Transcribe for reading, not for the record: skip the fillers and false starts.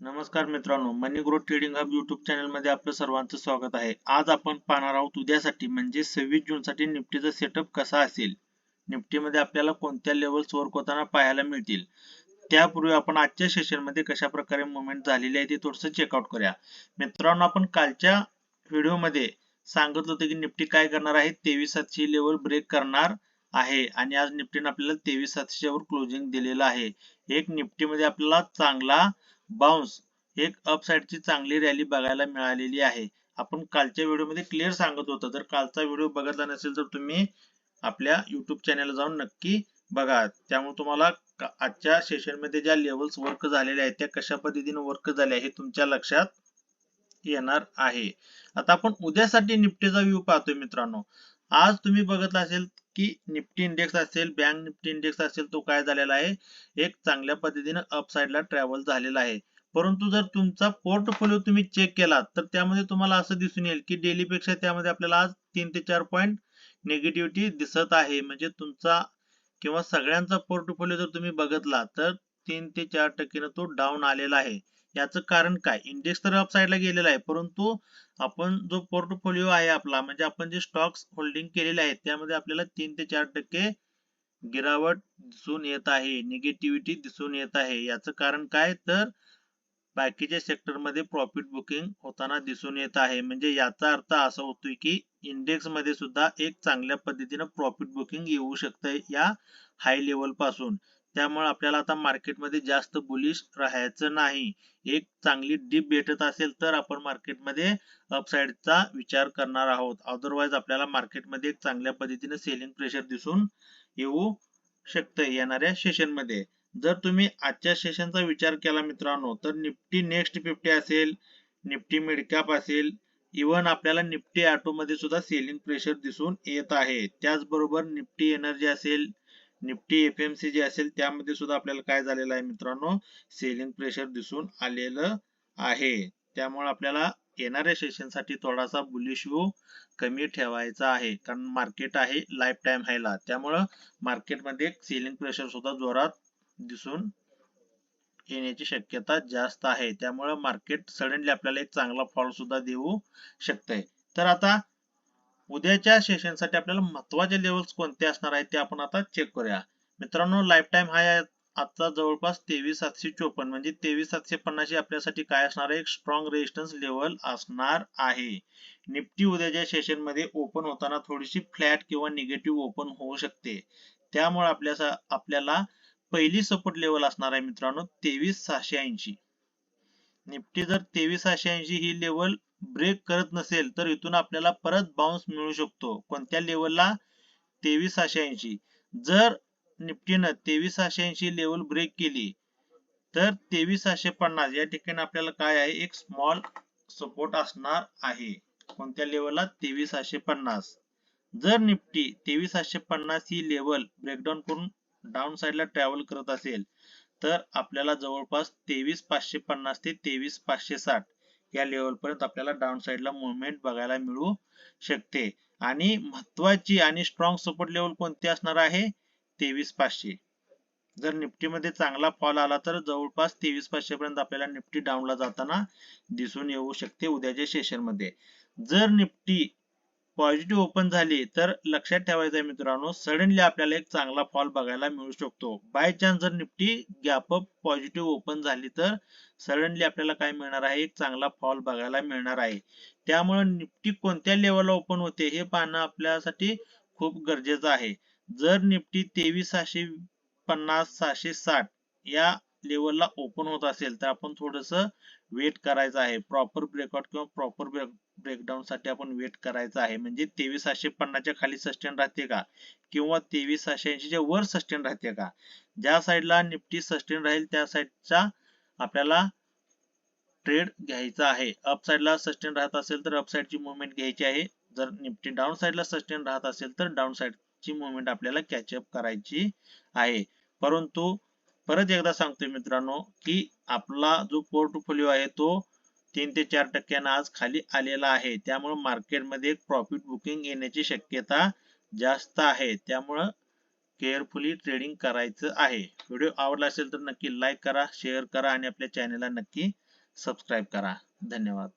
नमस्कार मित्रांनो, money growth trading hub YouTube channel मध्ये आपलं सर्वांचं स्वागत आहे. आज आपण पाहणार आहोत उद्यासाठी म्हणजे 26 जून साठी निफ्टीचा सेटअप कसा असेल. निफ्टीमध्ये आपल्याला कोणत्या लेवल्स वर्क होताना पाहायला मिळतील. त्यापूर्वी आपण आजच्या सेशन मध्ये कशा प्रकारे मुवमेंट झालेली आहे ते थोडंसं चेकआउट करूया. मित्रांनो, आपण कालच्या व्हिडिओमध्ये सांगितलं होतं की निफ्टी काय करणार आहे, 23,700 लेवल ब्रेक करणार आहे आणि आज निफ्टीने आपल्याला 23,700 वर क्लोजिंग दिलेलं आहे. एक निफ्टीमध्ये आपल्याला चांगला बाउन्स, एक अपसाइडची चांगली रॅली बघायला मिळालेली आहे. आपण कालच्या व्हिडिओमध्ये क्लिअर सांगत होतो. जर कालचा व्हिडिओ बघितला नसेल तर तुम्ही आपल्या युट्यूब चॅनलला जाऊन नक्की बघा. त्यामुळे तुम्हाला आजच्या सेशन मध्ये ज्या लेवल्स वर्क झालेल्या आहेत त्या कशा पद्धतीने वर्क झाल्या हे तुमच्या लक्षात येणार आहे. आता आपण उद्यासाठी निफ्टीचा व्ह्यू पाहतोय मित्रांनो. आज तुम्ही बघितलं असेल की निफ्टी इंडेक्स असेल, बँक निफ्टी इंडेक्स असेल, तो काय झालेला आहे, एक चांगल्या पद्धतीने अप साइडला ट्रॅव्हल झालेला आहे. परंतु जर तुमचा पोर्टफोलिओ तुम्ही चेक केला तर त्यामध्ये तुम्हाला असं दिसून येईल की डेली पेक्षा त्यामध्ये आपल्याला आज 3 ते 4 पॉइंट निगेटिव्हिटी दिसत आहे. म्हणजे तुमचा किंवा सगळ्यांचा पोर्टफोलिओ जर तुम्ही बघितला तर 3 ते 4% तो डाऊन आलेला आहे. याचं कारण काय, इंडेक्स तर अप साइडला गेलेला आहे परंतु आपण जो पोर्टफोलिओ आहे आपला, म्हणजे आपण जे स्टॉक्स होल्डिंग केलेले आहेत त्यामध्ये आपल्याला 3 ते 4% गिरावट दिसून येत आहे, निगेटिव्हिटी दिसून येत आहे. याचं कारण काय, तर बाकीच्या सेक्टर मध्ये प्रॉफिट बुकिंग होताना दिसून येत आहे. म्हणजे याचा अर्थ असा होतोय की इंडेक्स मध्ये सुद्धा एक चांगल्या पद्धतीने प्रॉफिट बुकिंग येऊ शकते या हाय लेवल पासून. त्यामुळे आपल्याला आता मार्केटमध्ये जास्त बुलिश राहायचं नाही. एक चांगली डीप भेटत असेल तर आपण मार्केटमध्ये अपसाइडचा विचार करणार आहोत. अदरवाइज आपल्याला मार्केटमध्ये एक चांगल्या पद्धतीने सेलिंग प्रेशर दिसून येऊ शकतं येणाऱ्या सेशन मध्ये. जर तुम्ही आजच्या सेशनचा विचार केला मित्रांनो तर निफ्टी नेक्स्ट 50 असेल, निफ्टी मिड कॅप असेल, इव्हन आपल्याला निफ्टी ऑटो मध्ये सुद्धा सेलिंग प्रेशर दिसून येत आहे. त्याचबरोबर निफ्टी एनर्जी असेल, निफ्टी एफएमसीजी असेल, त्यामध्ये सुद्धा आपल्याला काय झालेलं आहे मित्रांनो, सेलिंग प्रेशर दिसून आलेलं आहे. त्यामुळे आपल्याला येणाऱ्या सेशन साठी थोडासा बुलिश व्ह्यू कमी ठेवायचा आहे, कारण मार्केट आहे लाईफ टाइम हायला. त्यामुळं मार्केटमध्ये सेलिंग प्रेशर सुद्धा जोरात दिसून येण्याची शक्यता जास्त आहे. त्यामुळे मार्केट सडनली आपल्याला एक चांगला फॉल सुद्धा देऊ शकते. तर आता उद्याच्या सेशन साठी आपल्याला महत्वाचे लेवल्स कोणते असणार आहेत ते आपण आता चेक करूया. मित्रांनो, लाईफ टाइम हाय आता जवळपास 23,754, म्हणजे 23,750 आपल्यासाठी काय असणार आहे, एक स्ट्रॉंग रेजिस्टन्स लेवल असणार आहे. निफ्टी उद्याच्या सेशन मध्ये ओपन होताना थोडीशी फ्लॅट किंवा निगेटिव्ह ओपन होऊ शकते. त्यामुळे आपल्याला पहिली सपोर्ट लेवल असणार आहे मित्रांनो 23,680. निफ्टी जर 23,680 ही लेवल ब्रेक करत नसेल तर इथून आपल्याला परत बाउन्स मिळू शकतो. कोणत्या लेवलला, 23,680. जर निफ्टीनं 23,680 लेवल ब्रेक केली तर 23,650 या ठिकाणी आपल्याला काय आहे, एक स्मॉल सपोर्ट असणार आहे. कोणत्या लेवलला, 23,650. जर निफ्टी 23,750 ही लेवल ब्रेकडाऊन करून डाऊन साइडला ट्रॅव्हल करत असेल तर आपल्याला जवळपास 23,550 ते 23,560 या लेवल पर्यंत आपल्याला डाऊन साइडला मुवमेंट बघायला मिळू शकते. आणि महत्वाची आणि स्ट्रॉंग सपोर्ट लेवल कोणती असणार आहे, 23,500. जर निफ्टी मध्ये चांगला फॉल आला तर जवळपास 23,500 पर्यंत आपल्याला निफ्टी डाऊनला जाताना दिसून येऊ शकते उद्याच्या सेशन मध्ये. जर निफ्टी पॉझिटिव्ह ओपन झाली तर लक्षात ठेवायचं आहे मित्रांनो, सडनली आपल्याला एक चांगला फॉल बघायला मिळू शकतो. बाय चान्स जर Nifty gap up positive open झाली तर सडनली आपल्याला काय मिळणार आहे, एक चांगला फॉल बघायला मिळणार आहे. त्यामुळे निफ्टी कोणत्या लेवलला ओपन होते हे पाहणं आपल्यासाठी खूप गरजेचं आहे. जर निफ्टी 23,650 660 या लेवलला ओपन होत असेल तर आपण थोडस वेट करायचं आहे. प्रॉपर ब्रेकआउट किंवा प्रॉपर ब्रेकडाऊन साठी आपण वेट करायचं आहे. म्हणजे 23,650 च्या खाली सस्टेन राहते का किंवा 23,680 च्या वर सस्टेन राहते का. ज्या साईडला निफ्टी सस्टेन राहील त्या साईडचा आपल्याला ट्रेड घ्यायचा आहे. अप साईडला सस्टेन राहत असेल तर अप साईडची मुवमेंट घ्यायची आहे. जर निफ्टी डाऊन साईडला सस्टेन राहत असेल तर डाऊन साईडची मुवमेंट आपल्याला कॅचअप करायची आहे. परंतु परत एकदा सांगतोय मित्रांनो की आपला जो पोर्टफोलिओ आहे तो 3 ते 4% आज खाली आलेला आहे. त्यामुळे मार्केटमध्ये एक प्रॉफिट बुकिंग येण्याची शक्यता जास्त आहे. त्यामुळे केअरफुली ट्रेडिंग करायचं आहे. व्हिडिओ आवडला असेल तर नक्की लाईक करा, शेअर करा आणि आपल्या चॅनलला नक्की सबस्क्राईब करा. धन्यवाद.